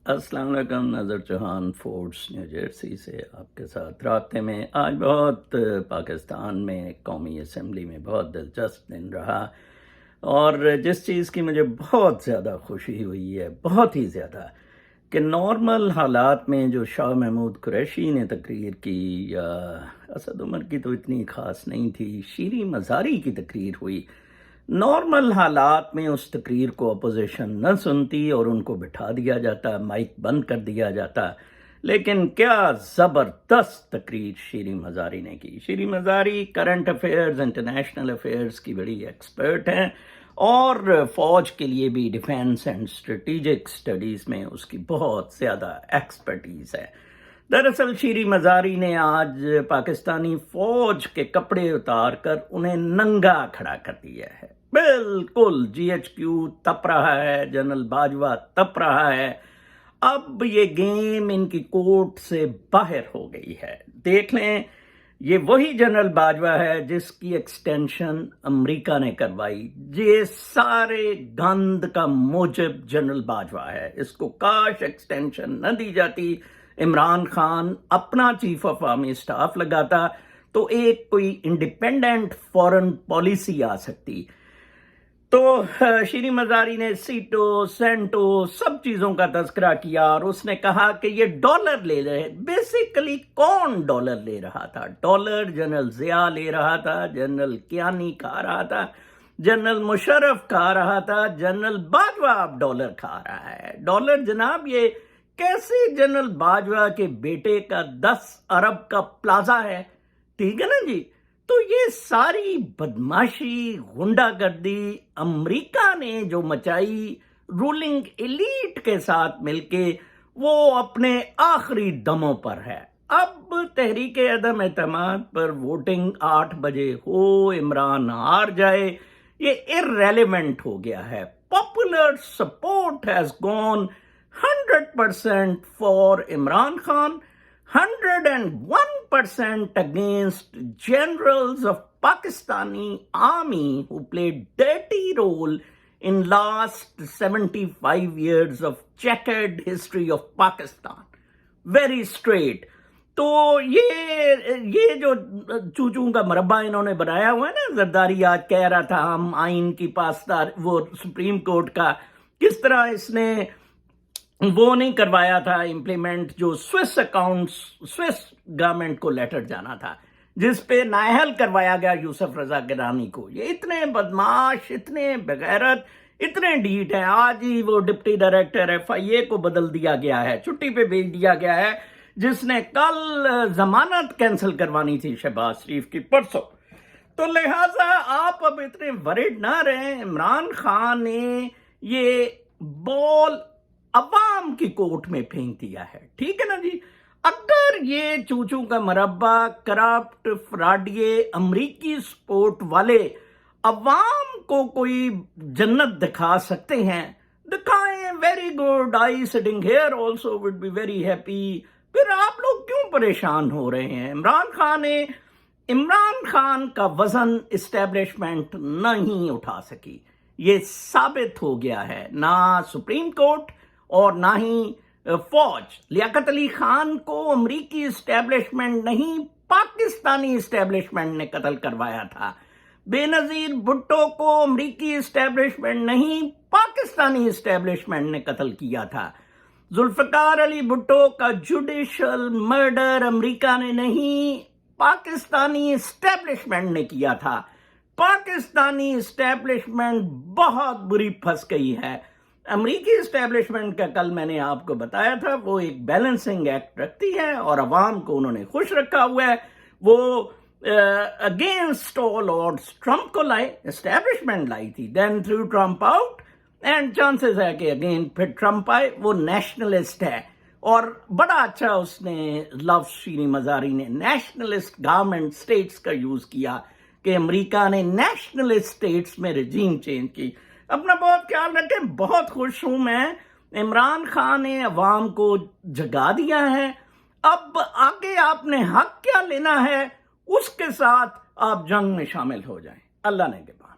السلام علیکم، نظر چوہان فورٹس نیو جرسی سے آپ کے ساتھ رابطے میں۔ آج بہت پاکستان میں قومی اسمبلی میں بہت دلچسپ دن رہا، اور جس چیز کی مجھے بہت زیادہ خوشی ہوئی ہے، بہت ہی زیادہ، کہ نارمل حالات میں جو شاہ محمود قریشی نے تقریر کی، یا اسد عمر کی تو اتنی خاص نہیں تھی، شیریں مزاری کی تقریر ہوئی، نارمل حالات میں اس تقریر کو اپوزیشن نہ سنتی اور ان کو بٹھا دیا جاتا، مائک بند کر دیا جاتا۔ لیکن کیا زبردست تقریر شیریں مزاری نے کی۔ Shireen Mazari current affairs, international affairs کی بڑی ایکسپرٹ ہیں، اور فوج کے لیے بھی ڈیفینس اینڈ اسٹریٹجک سٹڈیز میں اس کی بہت زیادہ ایکسپرٹیز ہے۔ دراصل شیریں مزاری نے آج پاکستانی فوج کے کپڑے اتار کر انہیں ننگا کھڑا کر دیا ہے۔ بالکل جی ایچ کیو تپ رہا ہے، جنرل باجوہ تپ رہا ہے، اب یہ گیم ان کی کورٹ سے باہر ہو گئی ہے۔ دیکھ لیں، یہ وہی جنرل باجوہ ہے جس کی ایکسٹینشن امریکہ نے کروائی۔ یہ سارے گند کا موجب جنرل باجوہ ہے، اس کو کاش ایکسٹینشن نہ دی جاتی، عمران خان اپنا چیف آف آرمی اسٹاف لگاتا تو ایک کوئی انڈیپینڈنٹ فورن پالیسی آ سکتی۔ تو شیریں مزاری نے سیٹو سینٹو سب چیزوں کا تذکرہ کیا، اور اس نے کہا کہ یہ ڈالر لے رہے۔ بیسیکلی کون ڈالر لے رہا تھا؟ ڈالر جنرل ضیاء لے رہا تھا، جنرل کیانی کھا رہا تھا، جنرل مشرف کھا رہا تھا، جنرل باجوہ اب ڈالر کھا رہا ہے۔ ڈالر جناب، یہ کیسے جنرل باجوہ کے بیٹے کا 10 ارب کا پلازا ہے، ٹھیک ہے نا جی؟ تو یہ ساری بدماشی، غنڈہ گردی امریکہ نے جو مچائی رولنگ ایلیٹ کے ساتھ مل کے، وہ اپنے آخری دموں پر ہے۔ اب تحریک عدم اعتماد پر ووٹنگ 8 بجے ہو، عمران ہار جائے، یہ irrelevant ہو گیا ہے۔ Popular support has gone 100% for Imran Khan, 101% against generals of Pakistani army who played dirty role in last 75 years of checkered history of Pakistan. Very straight. تو یہ جو چوچوں کا مربع انہوں نے بنایا ہوا ہے نا، زرداری آج کہہ رہا تھا ہم آئین کی پاسدار، وہ سپریم کورٹ کا کس طرح اس نے وہ نہیں کروایا تھا امپلیمنٹ، جو سوئس اکاؤنٹس، سوئس گورنمنٹ کو لیٹر جانا تھا، جس پہ نااہل کروایا گیا یوسف رضا گیلانی کو۔ یہ اتنے بدماش، اتنے بغیرت، اتنے ڈھیٹ ہیں۔ آج ہی وہ ڈپٹی ڈائریکٹر ایف آئی اے کو بدل دیا گیا ہے، چھٹی پہ بھیج دیا گیا ہے، جس نے کل ضمانت کینسل کروانی تھی شہباز شریف کی پرسوں۔ تو لہٰذا آپ اب اتنے ورڈ نہ رہیں۔ عمران خان نے یہ بال عوام کی کورٹ میں پھینک دیا ہے، ٹھیک ہے نا جی؟ اگر یہ چوچوں کا مربع، کرپٹ، فراڈیے، امریکی سپورٹ والے عوام کو کوئی جنت دکھا سکتے ہیں، دکھائیں، very good, I sitting here also would be very happy. پھر آپ لوگ کیوں پریشان ہو رہے ہیں؟ عمران خان کا وزن اسٹیبلشمنٹ نہیں اٹھا سکی، یہ ثابت ہو گیا ہے۔ نہ سپریم کورٹ اور نہ ہی فوج۔ لیاقت علی خان کو امریکی اسٹیبلشمنٹ نہیں، پاکستانی اسٹیبلشمنٹ نے قتل کروایا تھا۔ بے نظیر بھٹو کو امریکی اسٹیبلشمنٹ نہیں، پاکستانی اسٹیبلشمنٹ نے قتل کیا تھا۔ ذوالفقار علی بھٹو کا جوڈیشل مرڈر امریکہ نے نہیں، پاکستانی اسٹیبلشمنٹ نے کیا تھا۔ پاکستانی اسٹیبلشمنٹ بہت بری پھنس گئی ہے۔ امریکی اسٹیبلشمنٹ کا کل میں نے آپ کو بتایا تھا، وہ ایک بیلنسنگ ایکٹ رکھتی ہے، اور عوام کو انہوں نے خوش رکھا ہوا ہے۔ وہ اگینسٹ آل آڈس ٹرمپ کو لائے، اسٹیبلشمنٹ لائی تھی، then throw Trump out, and chances ہے کہ اگین پھر ٹرمپ آئے۔ وہ نیشنلسٹ ہے، اور بڑا اچھا اس نے لفظ شیریں مزاری نے نیشنلسٹ گورنمنٹ اسٹیٹس کا یوز کیا، کہ امریکہ نے نیشنلسٹ اسٹیٹس میں رجیم چینج کی۔ اپنا بہت خیال رکھیں۔ بہت خوش ہوں میں، عمران خان نے عوام کو جگا دیا ہے۔ اب آگے آپ نے حق کیا لینا ہے، اس کے ساتھ آپ جنگ میں شامل ہو جائیں۔ اللہ نے کے بعد